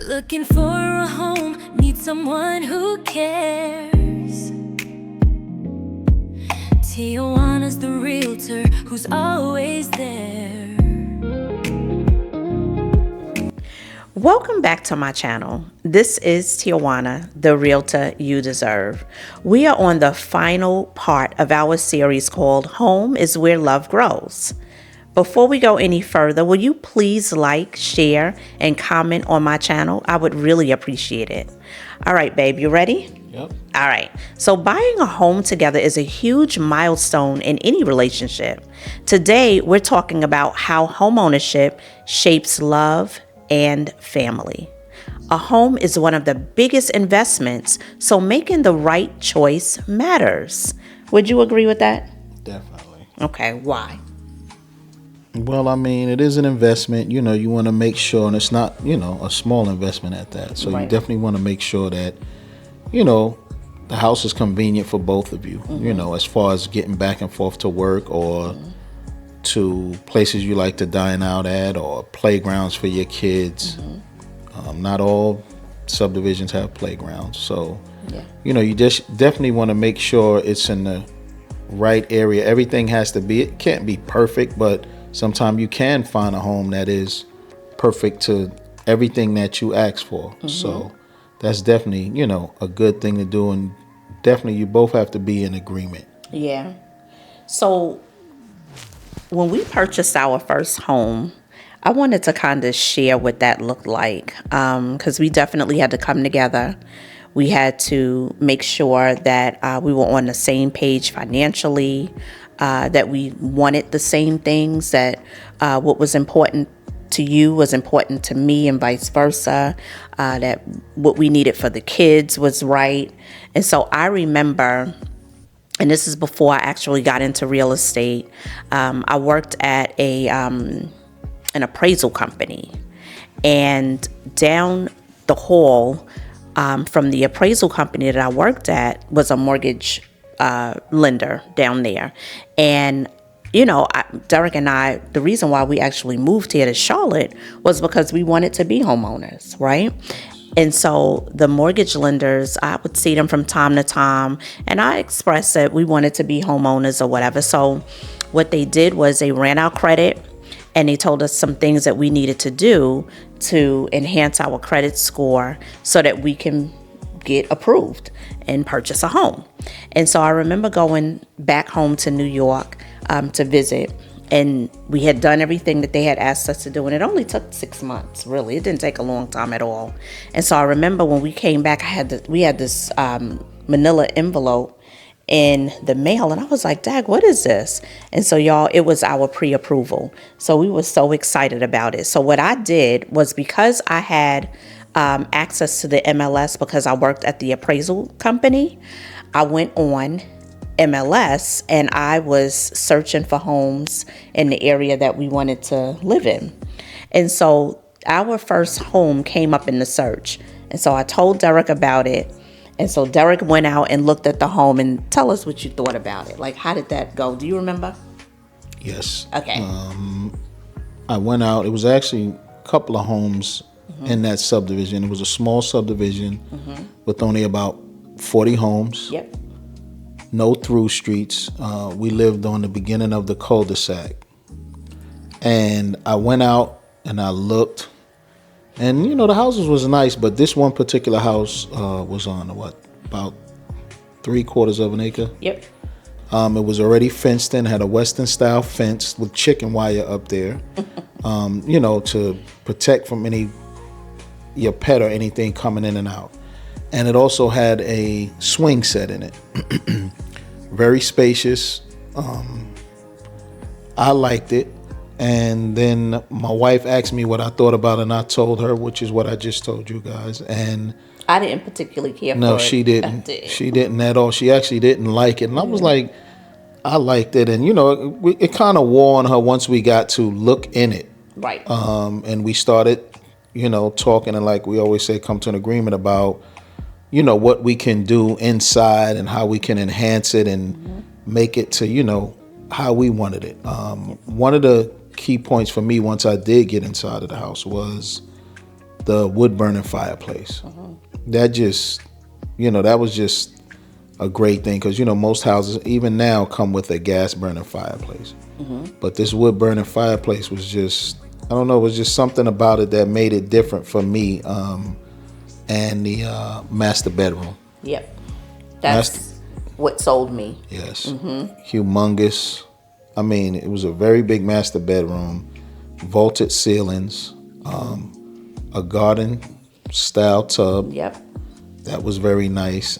Looking for a home, need someone who cares. Tijuana's the realtor who's always there. Welcome back to my channel. This is Tijuana, the realtor you deserve. We are on the final part of our series called Home is Where Love Grows. Before we go any further, will you please like, share, and comment on my channel? I would really appreciate it. All right, babe, you ready? Yep. All right. So buying a home together is a huge milestone in any relationship. Today, we're talking about how homeownership shapes love and family. A home is one of the biggest investments, so making the right choice matters. Would you agree with that? Definitely. Okay, why? Well, I mean, it is an investment. You want to make sure, and it's not, a small investment at that. So Right. you definitely want to make sure that, the house is convenient for both of you, as far as getting back and forth to work or to places you like to dine out at or playgrounds for your kids. Not all subdivisions have playgrounds. So, you just definitely want to make sure it's in the right area. Everything has to be, it can't be perfect, but sometimes you can find a home that is perfect to everything that you ask for. So that's definitely, a good thing to do. And definitely you both have to be in agreement. Yeah. So when we purchased our first home, I wanted to kind of share what that looked like, because we definitely had to come together. We had to make sure that we were on the same page financially, that we wanted the same things, that what was important to you was important to me and vice versa, that what we needed for the kids was right. And so I remember, and this is before I actually got into real estate, I worked at an appraisal company, and down the hall from the appraisal company that I worked at was a mortgage lender down there. And Derrick and I, the reason why we actually moved here to Charlotte was because we wanted to be homeowners, right? And so the mortgage lenders, I would see them from time to time, and I expressed that we wanted to be homeowners or whatever. So what they did was they ran our credit, and they told us some things that we needed to do to enhance our credit score so that we can get approved and purchase a home. And so I remember going back home to New York to visit, and we had done everything that they had asked us to do, and it only took 6 months, really. It didn't take a long time at all. And so I remember when we came back, we had this manila envelope in the mail, and I was like, Dag, what is this? And so y'all, it was our pre-approval. So we were so excited about it. So what I did was, because I had access to the MLS because I worked at the appraisal company, I went on MLS and I was searching for homes in the area that we wanted to live in. And so our first home came up in the search. And so I told Derrick about it. And so Derrick went out and looked at the home. And tell us what you thought about it. Like, how did that go? Do you remember? Yes. Okay. I went out. It was actually a couple of homes in that subdivision. It was a small subdivision with only about 40 homes. Yep. No through streets. We lived on the beginning of the cul-de-sac. And I went out and I looked. And, the houses was nice, but this one particular house was on, about 3/4 of an acre. Yep. It was already fenced in, had a Western style fence with chicken wire up there, to protect from your pet or anything coming in and out. And it also had a swing set in it. Very spacious. I liked it. And then my wife asked me what I thought about it, and I told her, which is what I just told you guys. And I didn't particularly care for it. no, she didn't. She didn't at all. She actually didn't like it. And I was like, I liked it. And, it kind of wore on her once we got to look in it. Right. And we started, talking, and like we always say, come to an agreement about, what we can do inside and how we can enhance it and make it to, how we wanted it. One of the key points for me once I did get inside of the house was the wood burning fireplace. That just, that was just a great thing because, most houses even now come with a gas burning fireplace. But this wood burning fireplace was just, I don't know, it was just something about it that made it different for me and the master bedroom. Yep. That's what sold me. Yes. Humongous. I mean, it was a very big master bedroom, vaulted ceilings, a garden style tub. Yep. That was very nice.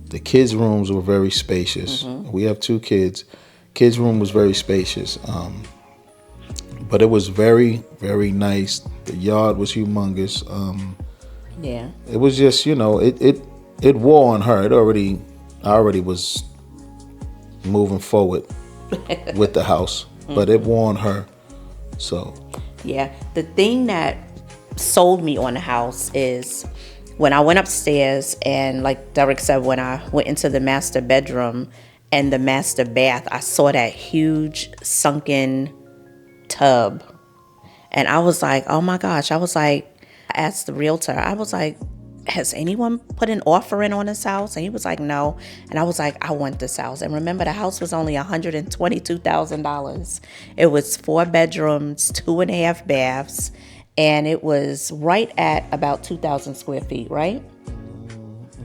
The kids' rooms were very spacious. We have 2 kids. Kids' room was very spacious. But it was very, very nice. The yard was humongous. Yeah. It was just, it wore on her. I already was moving forward with the house, but it wore on her. So, yeah. The thing that sold me on the house is when I went upstairs and, like Derrick said, when I went into the master bedroom and the master bath, I saw that huge sunken tub. And I was like, oh my gosh. I asked the realtor, I was like, has anyone put an offer in on this house? And he was like, no. And I was like, I want this house. And remember, the house was only $122,000. It was 4 bedrooms, 2.5 baths, and it was right at about 2,000 square feet, right?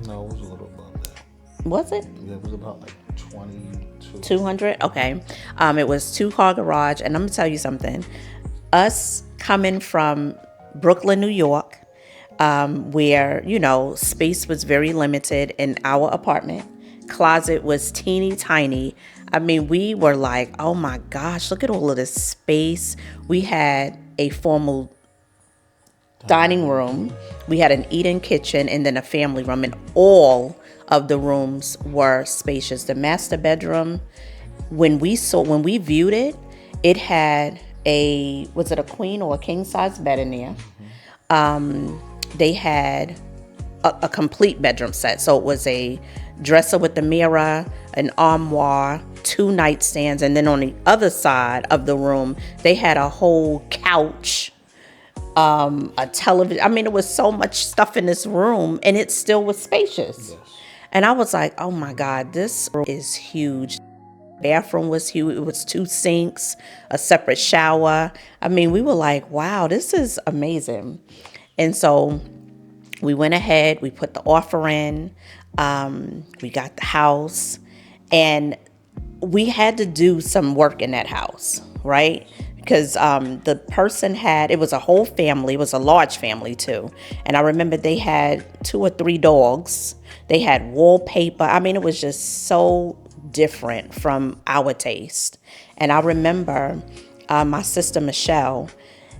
no, it was a little above that. Was it? Yeah, it was about like 22. 200? Okay. It was 2-car garage. And I'm going to tell you something. Us coming from Brooklyn, New York, where, space was very limited in our apartment. Closet was teeny tiny. I mean, we were like, oh my gosh, look at all of this space. We had a formal dining room. We had an eat-in kitchen and then a family room, and all of the rooms were spacious. The master bedroom, when we viewed it, it had was it a queen or a king size bed in there? They had a complete bedroom set. So it was a dresser with a mirror, an armoire, 2 nightstands, and then on the other side of the room, they had a whole couch, a television. I mean, it was so much stuff in this room, and it still was spacious. Yes. And I was like, oh my God, this room is huge. Bathroom was huge. It was 2 sinks, a separate shower. I mean, we were like, wow, this is amazing. And so we went ahead, we put the offer in, we got the house, and we had to do some work in that house, right? Because the person it was a whole family, it was a large family too. And I remember they had 2 or 3 dogs. They had wallpaper. I mean, it was just so different from our taste. And I remember my sister Michelle,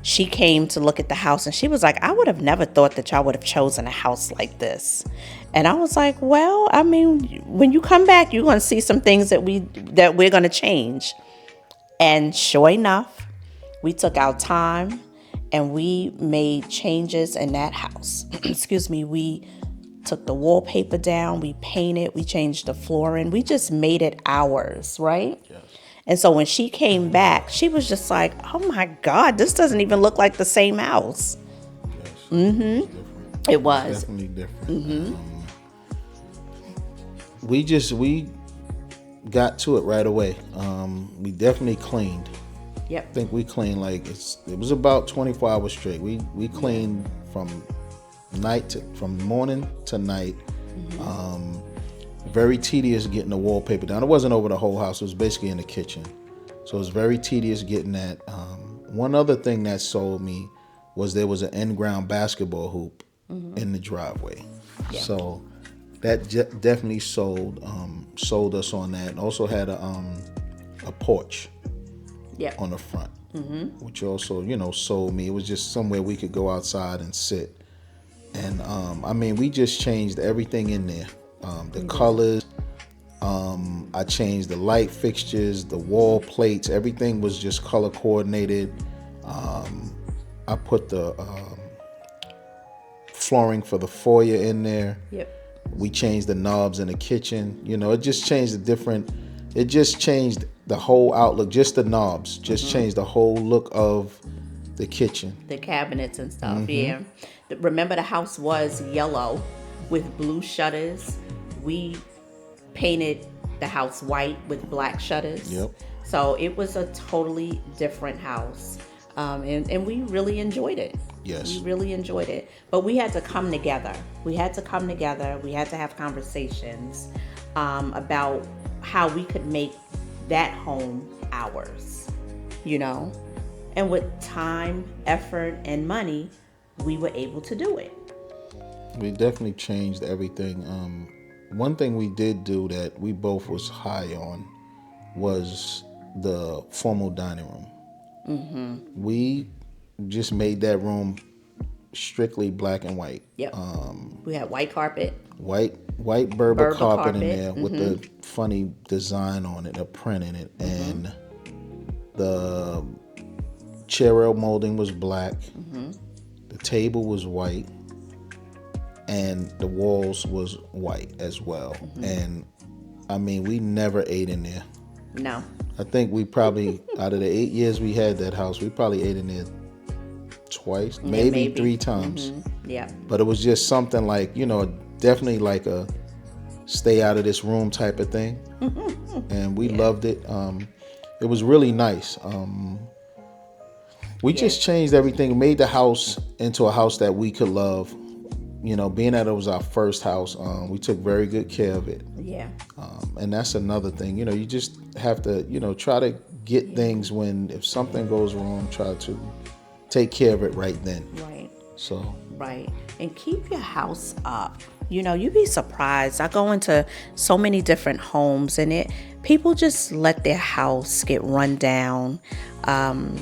she came to look at the house and she was like, I would have never thought that y'all would have chosen a house like this. And I was like, well, I mean, when you come back, you're going to see some things that we're going to change. And sure enough, we took our time and we made changes in that house. Excuse me. We took the wallpaper down, we painted, we changed the flooring. We just made it ours, right? Yes. And so when she came back, she was just like, oh my God, this doesn't even look like the same house. Yes. It was. Definitely different. We got to it right away. We definitely cleaned. Yep. I think we cleaned it was about 24 hours straight. We cleaned from morning to night. Very tedious getting the wallpaper down. It wasn't over the whole house. It was basically in the kitchen. So it was very tedious getting that. One other thing that sold me was there was an in-ground basketball hoop in the driveway. Yeah. So that definitely sold us on that. And also had a porch on the front, which also, sold me. It was just somewhere we could go outside and sit. And I mean, we just changed everything in there. The colors, I changed the light fixtures, the wall plates, everything was just color coordinated. I put the flooring for the foyer in there. Yep. We changed the knobs in the kitchen. It just changed the different it just changed the whole outlook. Just the knobs just changed the whole look of the kitchen. The cabinets and stuff. Yeah. Remember, the house was yellow with blue shutters. We painted the house white with black shutters. Yep. So it was a totally different house. And we really enjoyed it. Yes. We really enjoyed it. But we had to come together. We had to come together. We had to have conversations about how we could make that home ours, you know? And with time, effort, and money, we were able to do it. We definitely changed everything. One thing we did do that we both was high on was the formal dining room. We just made that room strictly black and white. Yep. We had white carpet. White Berber carpet in carpet, there with the funny design on it, a print in it, and the chair rail molding was black. The table was white, and the walls was white as well. And I mean, we never ate in there. No. I think we probably, out of the 8 years we had that house, we probably ate in there twice, maybe 3 times. Yeah. But it was just something like, you know, definitely like a stay out of this room type of thing. And we loved it. It was really nice. We just changed everything, made the house into a house that we could love. You know, being that it was our first house, we took very good care of it. Yeah. And that's another thing. You know, you just have to, you know, try to get things when, if something goes wrong, try to take care of it right then. Right. So. Right. And keep your house up. You know, you'd be surprised. I go into so many different homes and people just let their house get run down. And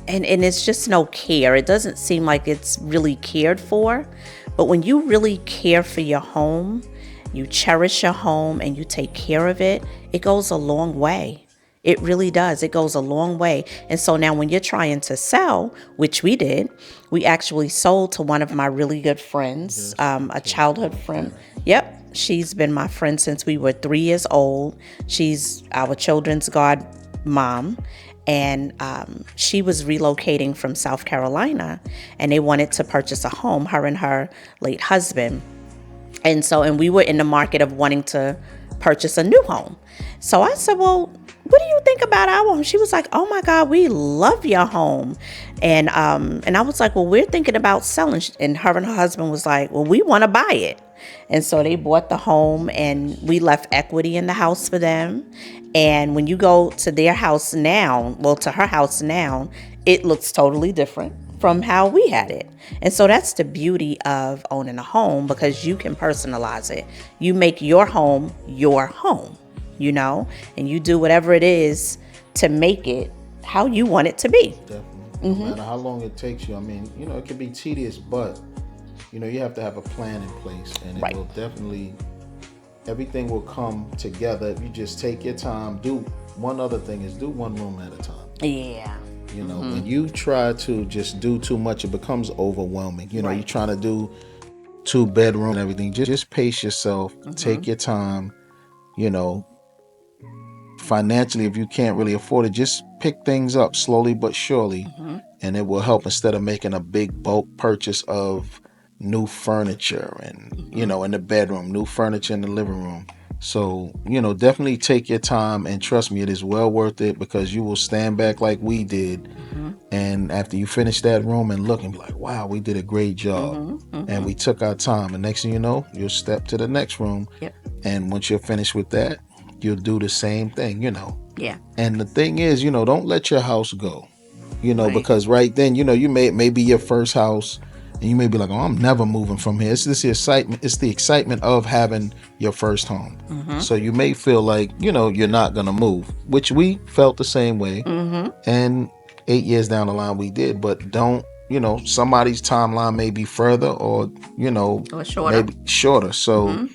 it's just no care. It doesn't seem like it's really cared for. But when you really care for your home, you cherish your home and you take care of it, it goes a long way. It really does. It goes a long way. And so now when you're trying to sell, which we did, we actually sold to one of my really good friends, a childhood friend. Yep. She's been my friend since we were 3 years old. She's our children's godmom. And she was relocating from South Carolina, and they wanted to purchase a home, her and her late husband. And we were in the market of wanting to purchase a new home. So I said, well, what do you think about our home? She was like, oh my God, we love your home. And I was like, well, we're thinking about selling. And her husband was like, well, we want to buy it. And so they bought the home, and we left equity in the house for them. And when you go to their house now, well, to her house now, it looks totally different from how we had it. And so that's the beauty of owning a home, because you can personalize it. You make your home, you know, and you do whatever it is to make it how you want it to be. Definitely. No matter how long it takes you. I mean, you know, it can be tedious, but, you know, you have to have a plan in place, and it will definitely, everything will come together if you just take your time. One other thing is do one room at a time. Yeah. You know, when you try to just do too much, it becomes overwhelming. You know, you're trying to do 2 bedroom and everything. Just pace yourself, take your time, you know. Financially, if you can't really afford it, just pick things up slowly but surely, and it will help, instead of making a big bulk purchase of new furniture and, you know, in the bedroom, new furniture in the living room. So, you know, definitely take your time, and trust me, it is well worth it, because you will stand back like we did. And after you finish that room and look and be like, wow, we did a great job. And we took our time. And next thing you know, you'll step to the next room. And once you're finished with that, you'll do the same thing, you know. And the thing is, you know, don't let your house go, you know, because right then, you know, you may be your first house, and you may be like, oh, I'm never moving from here. It's this excitement. It's the excitement of having your first home. So you may feel like, you know, you're not going to move, which we felt the same way. And 8 years down the line, we did. But don't, you know, somebody's timeline may be further, or, you know, or shorter. Maybe shorter. So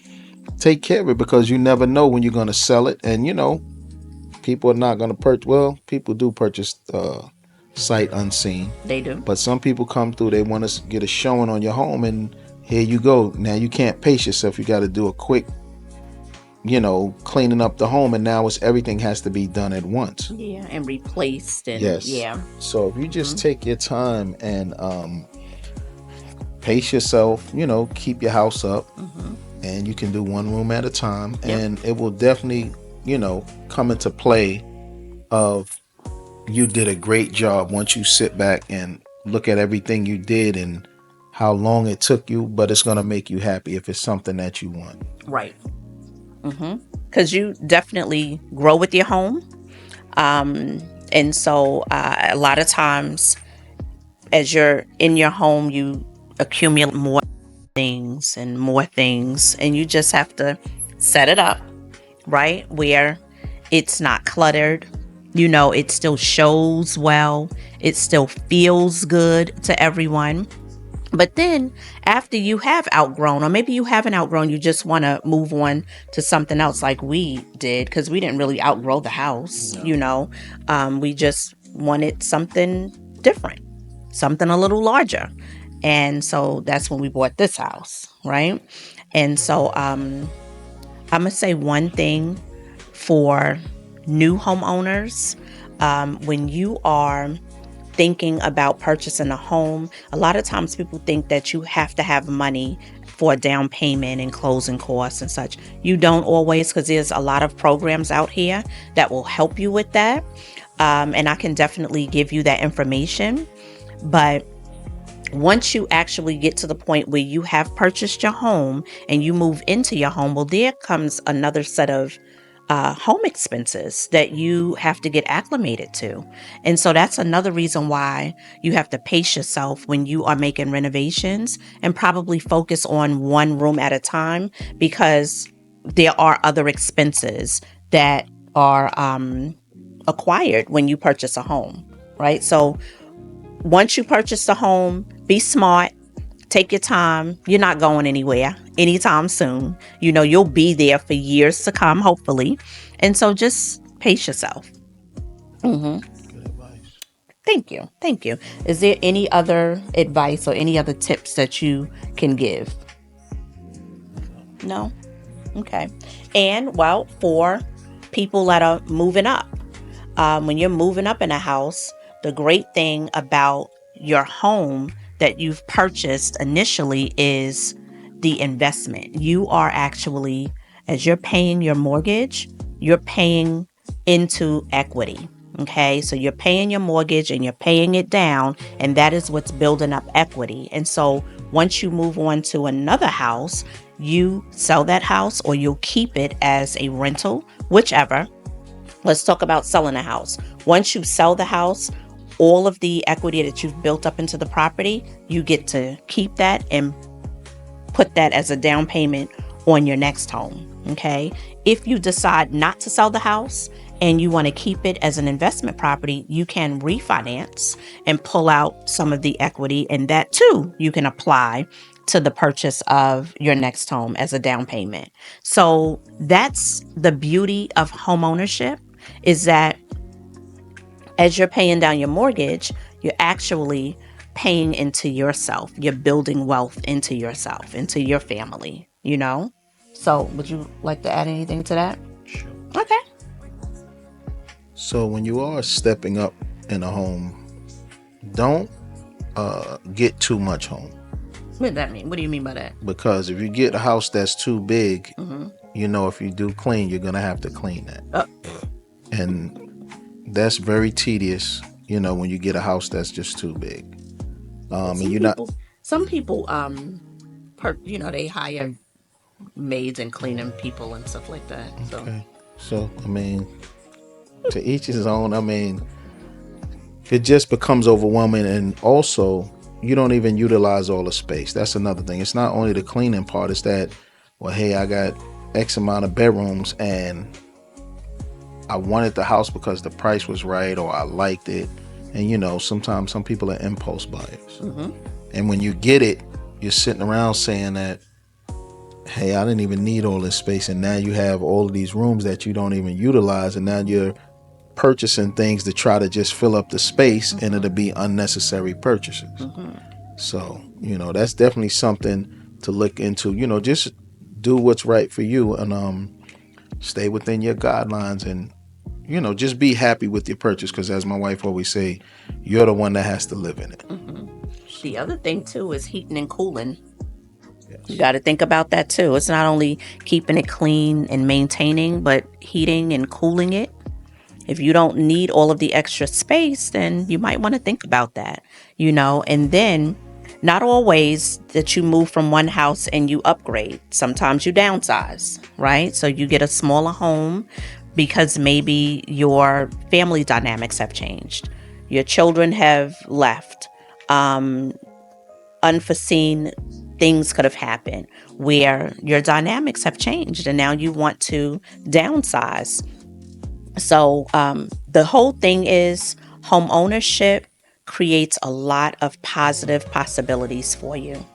take care of it, because you never know when you're going to sell it. And, you know, people are not going to purchase. Well, people do purchase sight unseen. They do. But some people come through, they want to get a showing on your home, and here you go. Now you can't pace yourself. You got to do a quick cleaning up the home, and now it's everything has to be done at once. Yeah, and replaced, and Yes. yeah. So if you just take your time and pace yourself, keep your house up, and you can do one room at a time, Yep. and it will definitely, come into play of you did a great job once you sit back and look at everything you did and how long it took you, but it's going to make you happy if it's something that you want. Right. Because you definitely grow with your home. And so a lot of times, as you're in your home, you accumulate more things, and you just have to set it up, right? Where it's not cluttered. It still shows well. It still feels good to everyone. But then after you have outgrown, or maybe you haven't outgrown, you just want to move on to something else like we did, because we didn't really outgrow the house, we just wanted something different, something a little larger. And so that's when we bought this house, right? And so I'm going to say one thing for new homeowners. When you are thinking about purchasing a home, a lot of times people think that you have to have money for a down payment and closing costs and such. You don't always, because there's a lot of programs out here that will help you with that. And I can definitely give you that information. But once you actually get to the point where you have purchased your home and you move into your home, well, there comes another set of home expenses that you have to get acclimated to. And so that's another reason why you have to pace yourself when you are making renovations, and probably focus on one room at a time, because there are other expenses that are acquired when you purchase a home, right? So once you purchase the home, be smart. Take your time. You're not going anywhere anytime soon. You'll be there for years to come, hopefully. And so just pace yourself. Good advice. Thank you. Thank you. Is there any other advice or any other tips that you can give? No? Okay. And well, for people that are moving up, when you're moving up in a house, the great thing about your home that you've purchased initially is the investment. You are actually, as you're paying your mortgage, you're paying into equity. Okay, so you're paying your mortgage and you're paying it down, and that is what's building up equity. And so once you move on to another house, you sell that house or you'll keep it as a rental, whichever. Let's talk about selling a house. Once you sell the house, all of the equity that you've built up into the property, you get to keep that and put that as a down payment on your next home. Okay. If you decide not to sell the house and you want to keep it as an investment property, you can refinance and pull out some of the equity, and that too you can apply to the purchase of your next home as a down payment. So that's the beauty of home ownership, is that as you're paying down your mortgage, you're actually paying into yourself. You're building wealth into yourself, into your family. So would you like to add anything to that? Sure. Okay. So when you are stepping up in a home, don't get too much home. What does that mean? What do you mean by that? Because if you get a house that's too big, if you do clean, you're going to have to clean that. And that's very tedious, when you get a house that's just too big. And you're not. Some people, they hire maids and cleaning people and stuff like that. So. Okay. So, to each his own. It just becomes overwhelming, and also you don't even utilize all the space. That's another thing. It's not only the cleaning part, it's that, well, hey, I got X amount of bedrooms and I wanted the house because the price was right or I liked it. And sometimes some people are impulse buyers. And when you get it, you're sitting around saying that, hey, I didn't even need all this space, and now you have all of these rooms that you don't even utilize, and now you're purchasing things to try to just fill up the space, and it'll be unnecessary purchases. So that's definitely something to look into. Just do what's right for you. And stay within your guidelines, and just be happy with your purchase, because as my wife always say, you're the one that has to live in it. The other thing too is heating and cooling. You Yes. got to think about that too. It's not only keeping it clean and maintaining, but heating and cooling it. If you don't need all of the extra space, then you might want to think about that, and then not always that you move from one house and you upgrade. Sometimes you downsize, right? So you get a smaller home because maybe your family dynamics have changed. Your children have left. Unforeseen things could have happened where your dynamics have changed and now you want to downsize. So the whole thing is home ownership creates a lot of positive possibilities for you,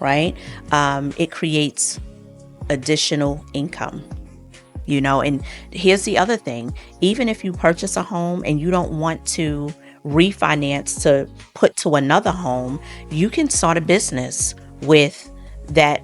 right? It creates additional income, and here's the other thing. Even if you purchase a home and you don't want to refinance to put to another home, you can start a business with that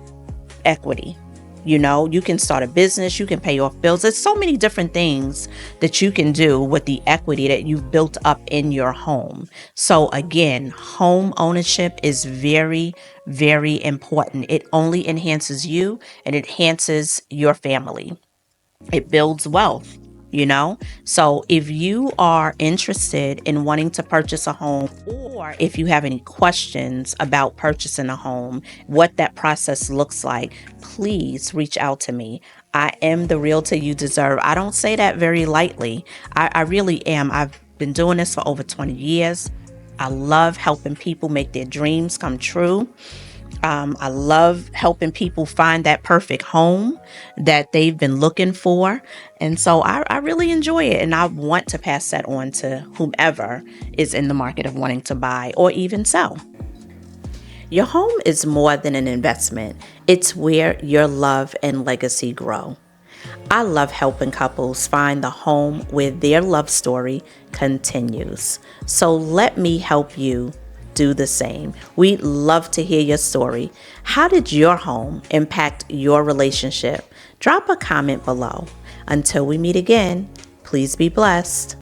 equity. You can start a business, you can pay off bills. There's so many different things that you can do with the equity that you've built up in your home. So again, home ownership is very, very important. It only enhances you and it enhances your family. It builds wealth, So if you are interested in wanting to purchase a home, or if you have any questions about purchasing a home, what that process looks like, please reach out to me. I am the realtor you deserve. I don't say that very lightly. I really am. I've been doing this for over 20 years. I love helping people make their dreams come true. I love helping people find that perfect home that they've been looking for. And so I really enjoy it. And I want to pass that on to whomever is in the market of wanting to buy or even sell. Your home is more than an investment. It's where your love and legacy grow. I love helping couples find the home where their love story continues. So let me help you do the same. We'd love to hear your story. How did your home impact your relationship? Drop a comment below. Until we meet again, please be blessed.